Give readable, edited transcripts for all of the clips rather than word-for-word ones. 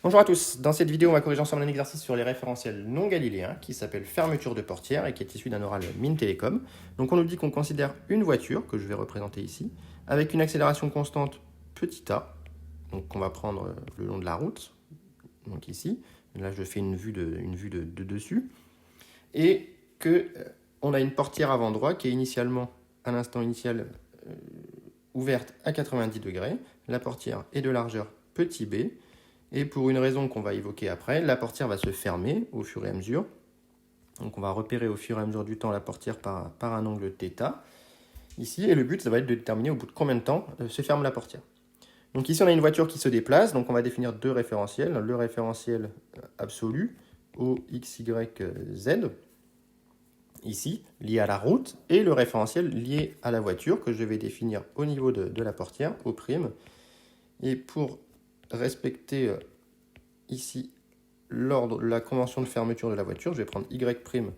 Bonjour à tous, dans cette vidéo on va corriger ensemble un exercice sur les référentiels non galiléens qui s'appelle fermeture de portière et qui est issu d'un oral Mines Télécom. Donc on nous dit qu'on considère une voiture, que je vais représenter ici, avec une accélération constante petit a, donc qu'on va prendre le long de la route, donc ici, là je fais une vue de dessus, et que on a une portière avant droit qui est initialement, à l'instant initial, ouverte à 90 degrés, la portière est de largeur petit b, et pour une raison qu'on va évoquer après, la portière va se fermer au fur et à mesure. Donc on va repérer au fur et à mesure du temps la portière par un angle θ, ici, et le but ça va être de déterminer au bout de combien de temps se ferme la portière. Donc ici on a une voiture qui se déplace, donc on va définir deux référentiels, le référentiel absolu, OXYZ, ici, lié à la route, et le référentiel lié à la voiture, que je vais définir au niveau de la portière, O'. Et pour respecter ici l'ordre, la convention de fermeture de la voiture, je vais prendre Y'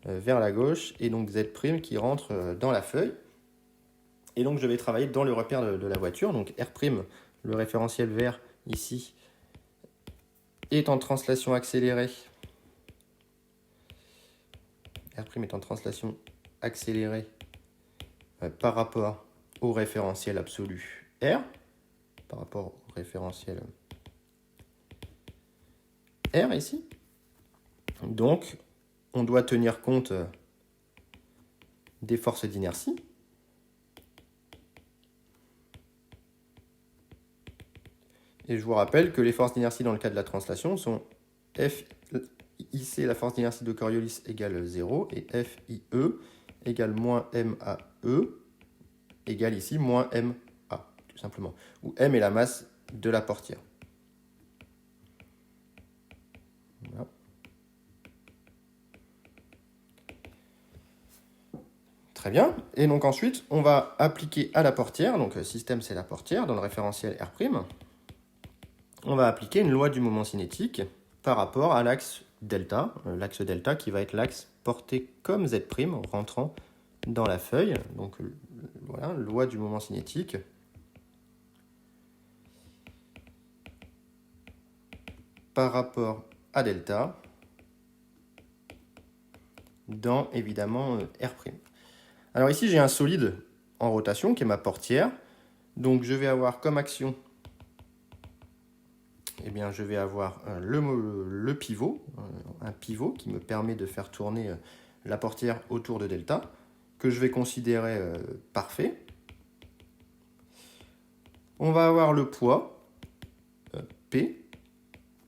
vers la gauche, et donc Z' qui rentre dans la feuille. Et donc je vais travailler dans le repère de la voiture, donc R', le référentiel vert ici, est en translation accélérée. R' est en translation accélérée par rapport au référentiel absolu R, par rapport au référentiel R ici. Donc, on doit tenir compte des forces d'inertie. Et je vous rappelle que les forces d'inertie dans le cas de la translation sont F IC, la force d'inertie de Coriolis, égale 0, et F IE égale moins MAE égale ici moins MA, tout simplement. Où M est la masse de la portière. Voilà. Très bien. Et donc ensuite, on va appliquer à la portière, donc système c'est la portière, dans le référentiel R', on va appliquer une loi du moment cinétique par rapport à l'axe delta qui va être l'axe porté comme Z' rentrant dans la feuille. Donc voilà, loi du moment cinétique. Par rapport à delta dans évidemment R'. Alors ici j'ai un solide en rotation qui est ma portière. Donc je vais avoir comme action, eh bien, je vais avoir le pivot, un pivot qui me permet de faire tourner la portière autour de delta, que je vais considérer parfait. On va avoir le poids, P,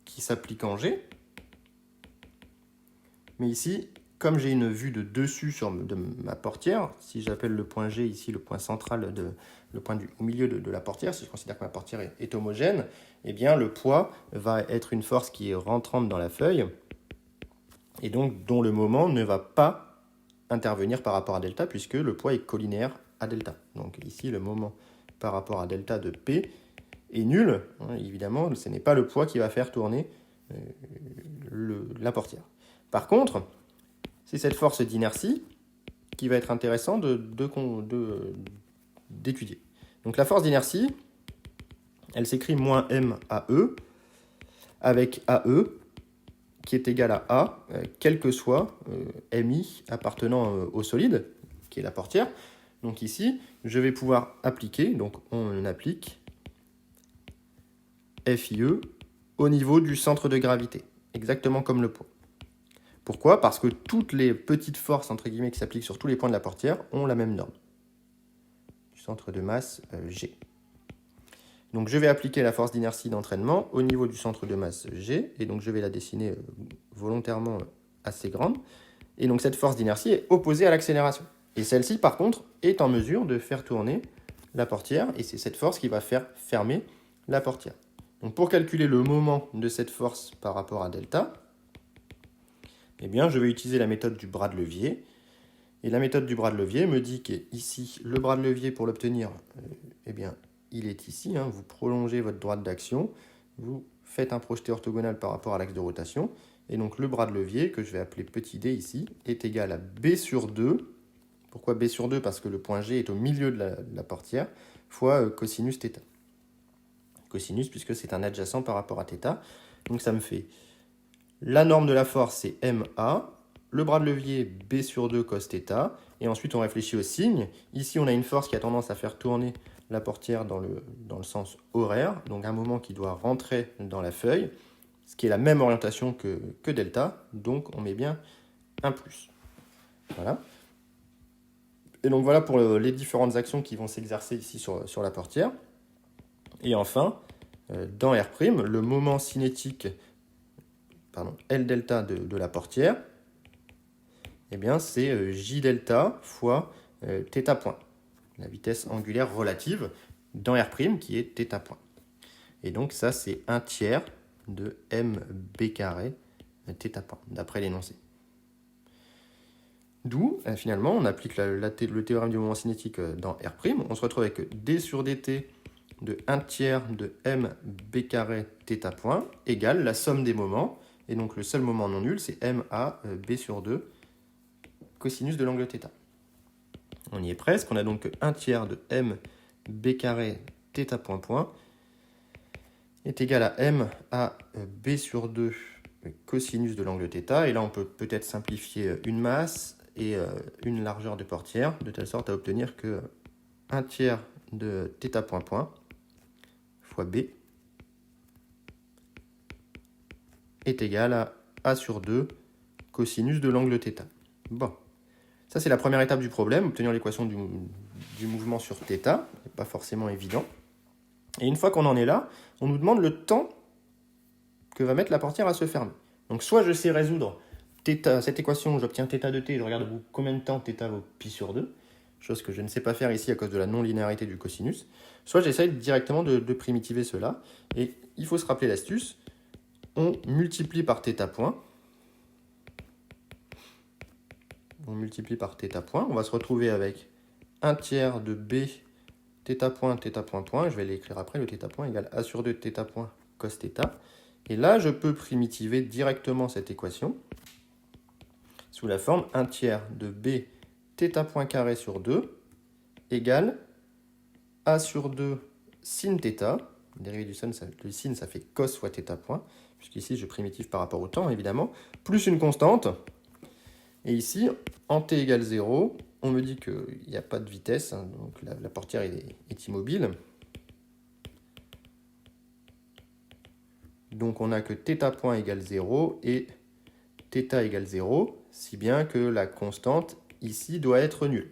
qui s'applique en G. Mais ici, comme j'ai une vue de dessus de ma portière, si j'appelle le point G ici le point central, le point au milieu de la portière, si je considère que ma portière est homogène, eh bien le poids va être une force qui est rentrante dans la feuille, et donc dont le moment ne va pas intervenir par rapport à delta, puisque le poids est collinéaire à delta. Donc ici, le moment par rapport à delta de P est nul. Évidemment, ce n'est pas le poids qui va faire tourner la portière. Par contre, c'est cette force d'inertie qui va être intéressant d'étudier. Donc la force d'inertie, elle s'écrit moins MAE, avec AE, qui est égal à A, quel que soit MI appartenant au solide, qui est la portière. Donc ici, je vais pouvoir appliquer, donc on applique FIE au niveau du centre de gravité, exactement comme le poids. Pourquoi? Parce que toutes les petites forces, entre guillemets, qui s'appliquent sur tous les points de la portière ont la même norme, du centre de masse G. Donc je vais appliquer la force d'inertie d'entraînement au niveau du centre de masse G, et donc je vais la dessiner volontairement assez grande. Et donc cette force d'inertie est opposée à l'accélération. Et celle-ci, par contre, est en mesure de faire tourner la portière, et c'est cette force qui va faire fermer la portière. Donc pour calculer le moment de cette force par rapport à delta, eh bien, je vais utiliser la méthode du bras de levier. Et la méthode du bras de levier me dit qu'ici, le bras de levier, pour l'obtenir, eh bien, il est ici. Vous prolongez votre droite d'action, vous faites un projeté orthogonal par rapport à l'axe de rotation. Et donc, le bras de levier, que je vais appeler petit d ici, est égal à B sur 2. Pourquoi B sur 2? Parce que le point G est au milieu de la portière, fois cosinus θ. Cosinus, puisque c'est un adjacent par rapport à θ. Donc ça me fait la norme de la force, c'est MA, le bras de levier B sur 2 cos θ, et ensuite on réfléchit au signe. Ici, on a une force qui a tendance à faire tourner la portière dans le sens horaire, donc un moment qui doit rentrer dans la feuille, ce qui est la même orientation que delta, donc on met bien un plus. Voilà. Et donc voilà pour les différentes actions qui vont s'exercer ici sur la portière. Et enfin, dans R', le moment cinétique, L delta de la portière, eh bien c'est J delta fois θ point, la vitesse angulaire relative dans R' qui est θ point. Et donc ça c'est 1/3 de mb carré θ point, d'après l'énoncé. D'où, finalement, on applique le théorème du moment cinétique dans R', on se retrouve avec d sur dt de 1/3 de mb carré θ point égale la somme des moments, et donc le seul moment non nul, c'est ma b sur 2 cosinus de l'angle θ. On y est presque, on a donc 1/3 de mb carré θ point est égal à ma b sur 2 cosinus de l'angle θ, et là on peut peut-être simplifier une masse et une largeur de portière, de telle sorte à obtenir que 1/3 de θ point fois b est égal à a sur 2 cosinus de l'angle θ. Bon, ça c'est la première étape du problème, obtenir l'équation du mouvement sur θ, c'est pas forcément évident. Et une fois qu'on en est là, on nous demande le temps que va mettre la portière à se fermer. Donc soit je sais résoudre cette équation, j'obtiens θ de t, je regarde combien de temps θ vaut pi sur 2, chose que je ne sais pas faire ici à cause de la non-linéarité du cosinus, soit j'essaye directement de primitiver cela, et il faut se rappeler l'astuce, on multiplie par θ point, on va se retrouver avec 1/3 de b θ point, je vais l'écrire après, le θ point égale a sur 2 θ point cos θ, et là je peux primitiver directement cette équation sous la forme 1/3 de b θ point carré sur 2 égale a sur 2 sin θ, dérivé du sin, ça fait cos fois θ point, puisqu'ici je primitive par rapport au temps évidemment, plus une constante, et ici en t égale 0, on me dit qu'il n'y a pas de vitesse, hein, donc la portière est immobile. Donc on n'a que θ point égale 0 et θ égale 0, si bien que la constante ici doit être nulle.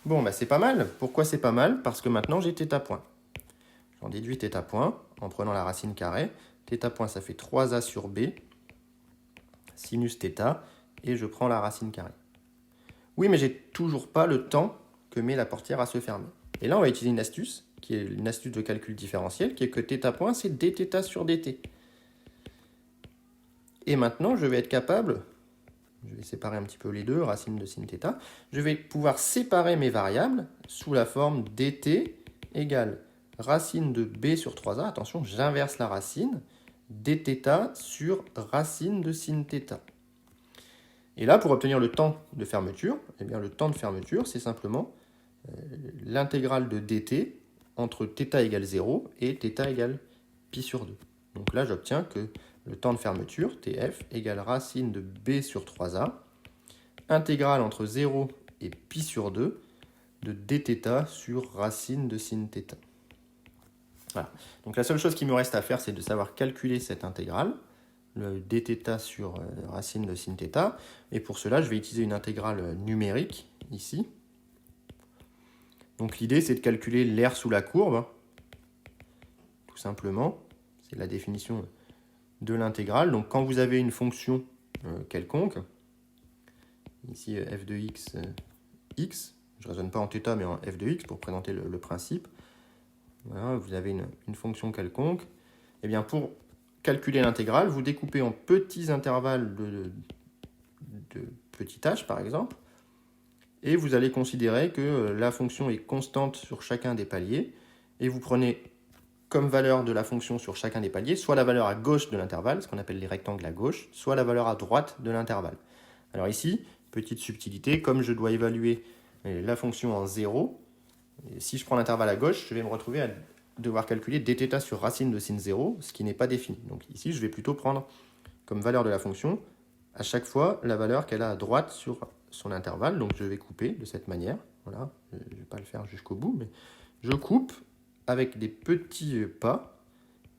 Bon, bah c'est pas mal. Pourquoi c'est pas mal? Parce que maintenant j'ai θ point. J'en déduis θ point en prenant la racine carrée. θ point ça fait 3a sur b, sinus θ, et je prends la racine carrée. Oui, mais j'ai toujours pas le temps que met la portière à se fermer. Et là, on va utiliser une astuce, qui est une astuce de calcul différentiel, qui est que θ point, c'est dθ sur dt. Et maintenant, je vais être capable, je vais séparer un petit peu les deux, racine de sin θ, je vais pouvoir séparer mes variables sous la forme dt égale racine de b sur 3a, attention, j'inverse la racine, dθ sur racine de sin θ. Et là, pour obtenir le temps de fermeture, eh bien, le temps de fermeture, c'est simplement l'intégrale de dt entre θ égale 0 et θ égale pi sur 2. Donc là, j'obtiens que le temps de fermeture, tf, égale racine de b sur 3a, intégrale entre 0 et pi sur 2 de dθ sur racine de sin θ. Voilà. Donc la seule chose qui me reste à faire, c'est de savoir calculer cette intégrale, le dθ sur racine de sin θ, et pour cela, je vais utiliser une intégrale numérique, ici. Donc l'idée, c'est de calculer l'aire sous la courbe, tout simplement. C'est la définition de l'intégrale. Donc quand vous avez une fonction quelconque, ici f de x, x, je ne raisonne pas en θ, mais en f de x pour présenter le principe. Voilà, vous avez une fonction quelconque. Et bien pour calculer l'intégrale, vous découpez en petits intervalles de petit h, par exemple, et vous allez considérer que la fonction est constante sur chacun des paliers, et vous prenez comme valeur de la fonction sur chacun des paliers, soit la valeur à gauche de l'intervalle, ce qu'on appelle les rectangles à gauche, soit la valeur à droite de l'intervalle. Alors ici, petite subtilité, comme je dois évaluer la fonction en 0, si je prends l'intervalle à gauche, je vais me retrouver devoir calculer dθ sur racine de sin 0, ce qui n'est pas défini. Donc ici, je vais plutôt prendre comme valeur de la fonction à chaque fois la valeur qu'elle a à droite sur son intervalle. Donc je vais couper de cette manière. Voilà, je ne vais pas le faire jusqu'au bout, mais je coupe avec des petits pas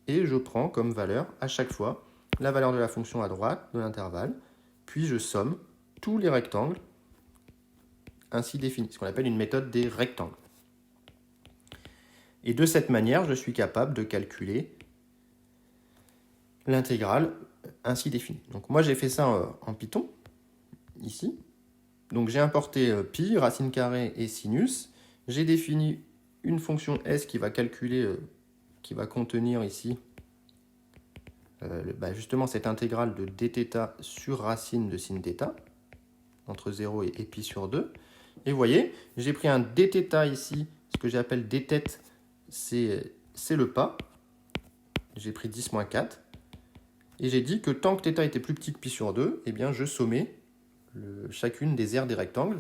et je prends comme valeur à chaque fois la valeur de la fonction à droite de l'intervalle, puis je somme tous les rectangles ainsi définis, ce qu'on appelle une méthode des rectangles. Et de cette manière, je suis capable de calculer l'intégrale ainsi définie. Donc moi j'ai fait ça en Python, ici. Donc j'ai importé pi, racine carrée et sinus. J'ai défini une fonction s qui va calculer, qui va contenir ici justement cette intégrale de dθ sur racine de sin θ, entre 0 et pi sur 2. Et vous voyez, j'ai pris un dθ ici, ce que j'appelle dθ, c'est le pas. J'ai pris 10-4. Et j'ai dit que tant que θ était plus petit que pi sur 2, eh bien je sommais chacune des aires des rectangles.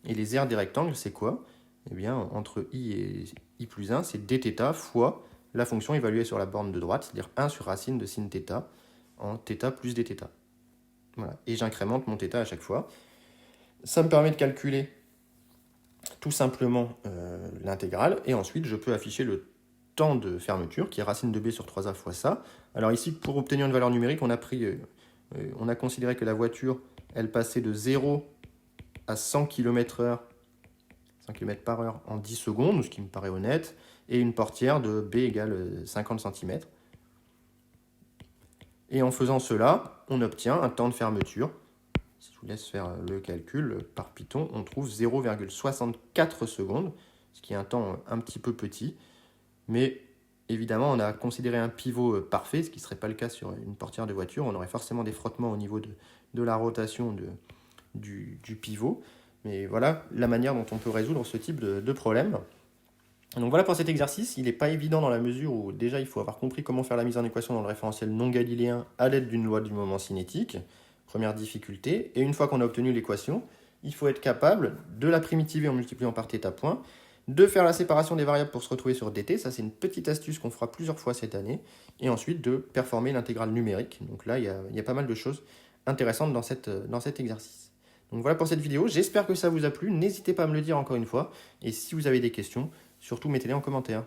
Et les aires des rectangles, c'est quoi? Eh bien, entre i et i plus 1, c'est dθ fois la fonction évaluée sur la borne de droite, c'est-à-dire 1 sur racine de sin θ en θ plus dθ. Voilà. Et j'incrémente mon θ à chaque fois. Ça me permet de calculer tout simplement l'intégrale. Et ensuite, je peux afficher le temps de fermeture, qui est racine de b sur 3a fois ça. Alors ici, pour obtenir une valeur numérique, on a considéré que la voiture, elle passait de 0 à 100 km/h, 100 km par heure en 10 secondes, ce qui me paraît honnête, et une portière de b égale 50 cm. Et en faisant cela, on obtient un temps de fermeture. Si je vous laisse faire le calcul par Python, on trouve 0,64 secondes, ce qui est un temps un petit peu petit. Mais évidemment, on a considéré un pivot parfait, ce qui ne serait pas le cas sur une portière de voiture. On aurait forcément des frottements au niveau de la rotation du pivot. Mais voilà la manière dont on peut résoudre ce type de problème. Donc voilà pour cet exercice. Il n'est pas évident dans la mesure où déjà il faut avoir compris comment faire la mise en équation dans le référentiel non galiléen à l'aide d'une loi du moment cinétique. Première difficulté. Et une fois qu'on a obtenu l'équation, il faut être capable de la primitiver en multipliant par θ point, de faire la séparation des variables pour se retrouver sur dt. Ça, c'est une petite astuce qu'on fera plusieurs fois cette année. Et ensuite, de performer l'intégrale numérique. Donc là, il y a pas mal de choses intéressantes dans cet exercice. Donc voilà pour cette vidéo. J'espère que ça vous a plu. N'hésitez pas à me le dire encore une fois. Et si vous avez des questions, surtout mettez-les en commentaire.